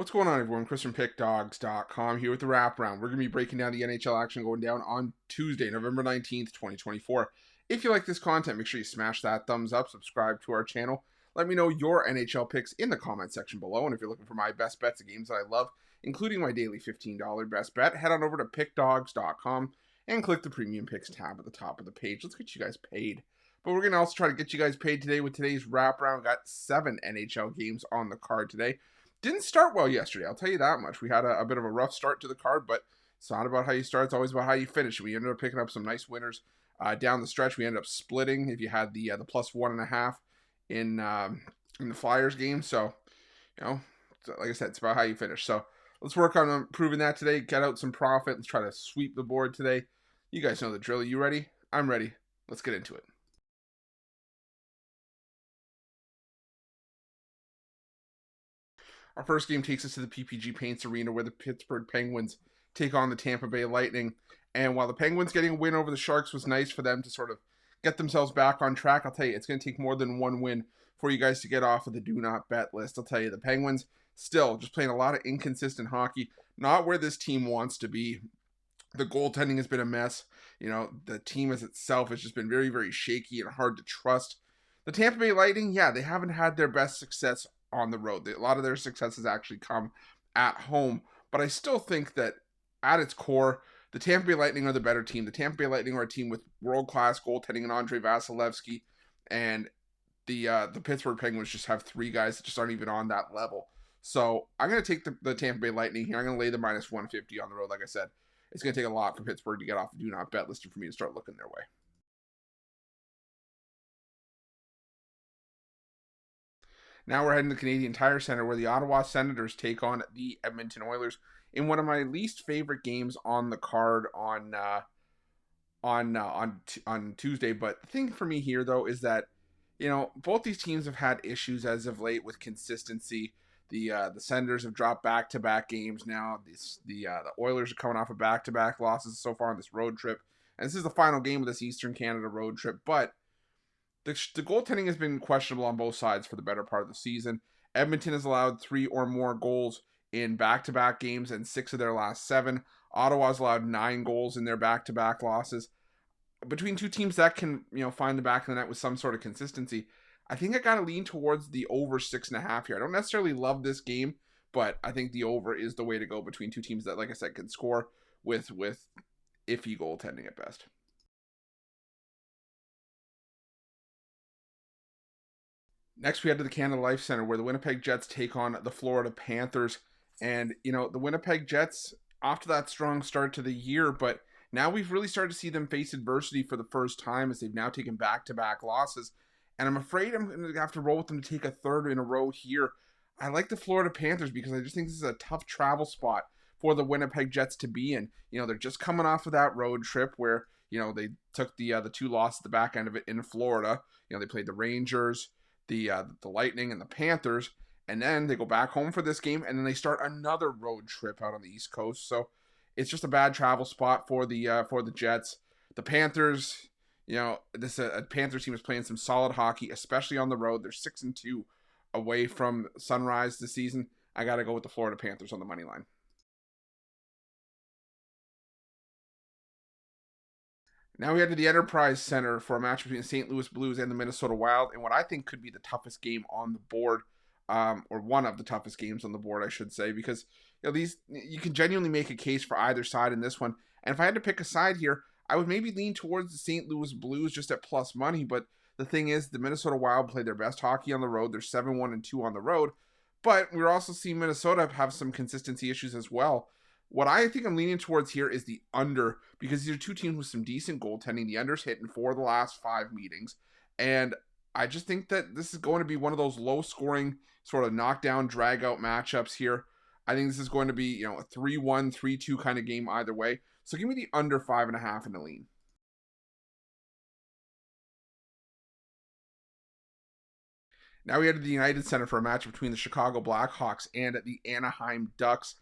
What's going on, everyone? Chris from Pickdawgz.com here with the Wraparound. We're going to be breaking down the NHL action going down on Tuesday, November 19th, 2024. If you like this content, make sure you smash that thumbs up, subscribe to our channel. Let me know your NHL picks in the comment section below. And if you're looking for my best bets of games that I love, including my daily $15 best bet, head on over to Pickdawgz.com and click the Premium Picks tab at the top of the page. Let's get you guys paid. But we're going to also try to get you guys paid today with today's Wraparound. Got 7 NHL games on the card today. Didn't start well yesterday, I'll tell you that much. We had a bit of a rough start to the card, but it's not about how you start, it's always about how you finish. We ended up picking up some nice winners down the stretch. We ended up splitting if you had the plus 1.5 in the Flyers game. So, like I said, it's about how you finish. So let's work on improving that today, get out some profit. Let's try to sweep the board today. You guys know the drill. You ready? I'm ready. Let's get into it. Our first game takes us to the PPG Paints Arena where the Pittsburgh Penguins take on the Tampa Bay Lightning. And while the Penguins getting a win over the Sharks was nice for them to sort of get themselves back on track, I'll tell you, it's going to take more than one win for you guys to get off of the do not bet list. I'll tell you, the Penguins still just playing a lot of inconsistent hockey, not where this team wants to be. The goaltending has been a mess. The team as itself has just been very, very shaky and hard to trust. The Tampa Bay Lightning, yeah, they haven't had their best success on the road. A lot of their success has actually come at home, but I still think that at its core, the Tampa Bay Lightning are the better team. The Tampa Bay Lightning are a team with world-class goaltending and Andrei Vasilevsky, and the Pittsburgh Penguins just have 3 guys that just aren't even on that level. So I'm going to take the Tampa Bay Lightning here. I'm going to lay the minus 150 on the road. Like I said, it's going to take a lot for Pittsburgh to get off the do not bet list and for me to start looking their way. Now we're heading to the Canadian Tire Center where the Ottawa Senators take on the Edmonton Oilers in one of my least favorite games on the card on Tuesday. But the thing for me here, though, is that both these teams have had issues as of late with consistency. The Senators have dropped back-to-back games now. The Oilers are coming off of back-to-back losses so far on this road trip, and this is the final game of this Eastern Canada road trip. But the goaltending has been questionable on both sides for the better part of the season. Edmonton has allowed 3 or more goals in back-to-back games and 6 of their last 7. Ottawa's allowed 9 goals in their back-to-back losses. Between two teams that can, find the back of the net with some sort of consistency, I think I got to lean towards the over 6.5 here. I don't necessarily love this game, but I think the over is the way to go between two teams that, like I said, can score with iffy goaltending at best. Next, we head to the Canada Life Center where the Winnipeg Jets take on the Florida Panthers. And, the Winnipeg Jets, after that strong start to the year, but now we've really started to see them face adversity for the first time as they've now taken back-to-back losses. And I'm afraid I'm going to have to roll with them to take a third in a row here. I like the Florida Panthers because I just think this is a tough travel spot for the Winnipeg Jets to be in. They're just coming off of that road trip where, they took the 2 losses at the back end of it in Florida. They played the Rangers, the Lightning, and the Panthers, and then they go back home for this game, and then they start another road trip out on the East Coast. So it's just a bad travel spot for the Jets. The Panthers, this Panthers team is playing some solid hockey, especially on the road. They're 6-2 away from Sunrise this season. I got to go with the Florida Panthers on the money line. Now we head to the Enterprise Center for a match between the St. Louis Blues and the Minnesota Wild, and what I think could be the toughest game on the board, or one of the toughest games on the board, I should say, because you can genuinely make a case for either side in this one. And if I had to pick a side here, I would maybe lean towards the St. Louis Blues just at plus money. But the thing is, the Minnesota Wild play their best hockey on the road. They're 7-1-2 on the road, but we're also seeing Minnesota have some consistency issues as well. What I think I'm leaning towards here is the under, because these are two teams with some decent goaltending. The under's hit in 4 of the last 5 meetings. And I just think that this is going to be one of those low-scoring, sort of knockdown, drag-out matchups here. I think this is going to be, a 3-1, 3-2 kind of game either way. So give me the under 5.5 in the lean. Now we head to the United Center for a match between the Chicago Blackhawks and the Anaheim Ducks.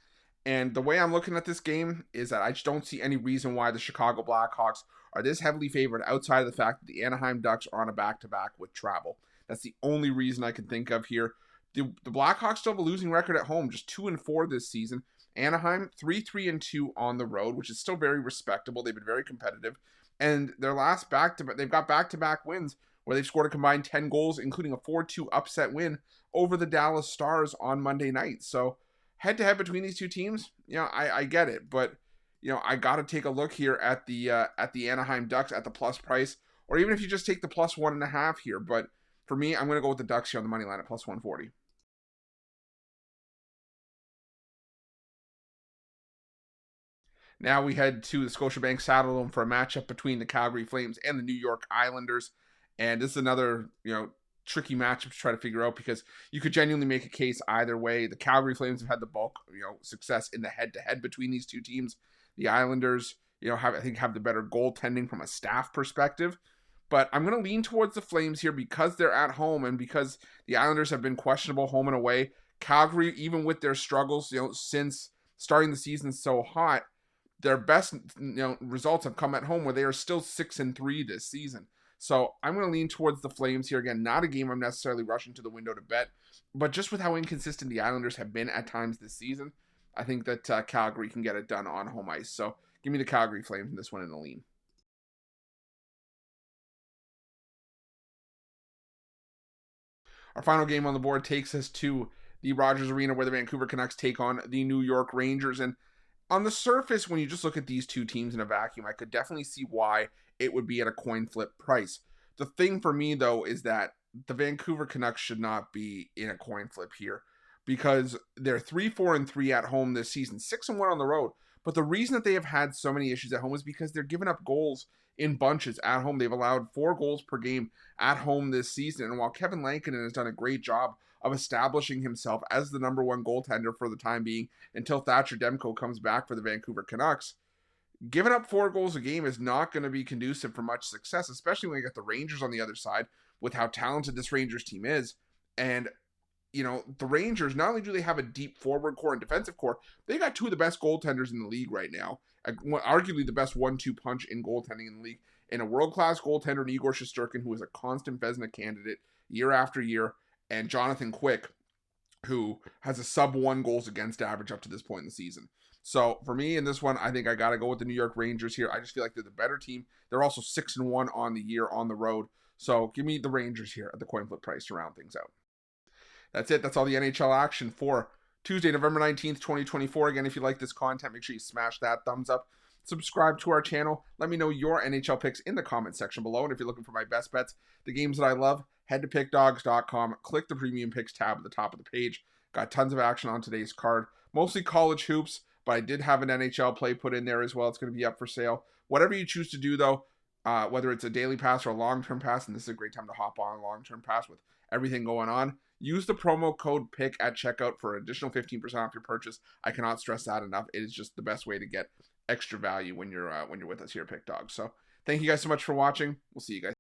And the way I'm looking at this game is that I just don't see any reason why the Chicago Blackhawks are this heavily favored outside of the fact that the Anaheim Ducks are on a back-to-back with travel. That's the only reason I can think of here. The Blackhawks still have a losing record at home, just 2-4 this season. Anaheim 3-3-2 on the road, which is still very respectable. They've been very competitive, and their last they've got back-to-back wins where they've scored a combined 10 goals, including a 4-2 upset win over the Dallas Stars on Monday night. So head-to-head between these two teams, I get it, but I got to take a look here at the Anaheim Ducks at the plus price, or even if you just take the plus 1.5 here. But for me, I'm going to go with the Ducks here on the money line at plus 140. Now we head to the Scotiabank Saddledome for a matchup between the Calgary Flames and the New York Islanders. And this is another, tricky matchup to try to figure out because you could genuinely make a case either way. The Calgary Flames have had the bulk, success in the head-to-head between these two teams. The Islanders, have the better goaltending from a staff perspective. But I'm going to lean towards the Flames here because they're at home and because the Islanders have been questionable home and away. Calgary, even with their struggles, since starting the season so hot, their best results have come at home where they are still 6-3 this season. So I'm going to lean towards the Flames here. Again, not a game I'm necessarily rushing to the window to bet, but just with how inconsistent the Islanders have been at times this season, I think that Calgary can get it done on home ice. So give me the Calgary Flames in this one in the lean. Our final game on the board takes us to the Rogers Arena where the Vancouver Canucks take on the New York Rangers. And on the surface, when you just look at these two teams in a vacuum, I could definitely see why it would be at a coin flip price. The thing for me, though, is that the Vancouver Canucks should not be in a coin flip here because they're 3-4-3 at home this season, 6-1 on the road. But the reason that they have had so many issues at home is because they're giving up goals in bunches at home. They've allowed 4 goals per game at home this season. And while Kevin Lankinen has done a great job of establishing himself as the number one goaltender for the time being until Thatcher Demko comes back for the Vancouver Canucks, giving up 4 goals a game is not going to be conducive for much success, especially when you get the Rangers on the other side with how talented this Rangers team is. And, the Rangers, not only do they have a deep forward core and defensive core, they got 2 of the best goaltenders in the league right now. Arguably the best 1-2 punch in goaltending in the league. And a world-class goaltender in Igor Shesterkin, who is a constant Vezina candidate year after year, and Jonathan Quick, who has a sub-1 goals against average up to this point in the season. So for me in this one, I think I got to go with the New York Rangers here. I just feel like they're the better team. They're also 6-1 on the year on the road. So give me the Rangers here at the coin flip price to round things out. That's it. That's all the NHL action for Tuesday, November 19th, 2024. Again, if you like this content, make sure you smash that thumbs up. Subscribe to our channel. Let me know your NHL picks in the comment section below. And if you're looking for my best bets, the games that I love, head to pickdawgz.com. Click the premium picks tab at the top of the page. Got tons of action on today's card. Mostly college hoops, but I did have an NHL play put in there as well. It's going to be up for sale. Whatever you choose to do, though, whether it's a daily pass or a long-term pass, and this is a great time to hop on a long-term pass with everything going on, use the promo code PICK at checkout for an additional 15% off your purchase. I cannot stress that enough. It is just the best way to get extra value when you're with us here at Pick Dawgz. So thank you guys so much for watching. We'll see you guys.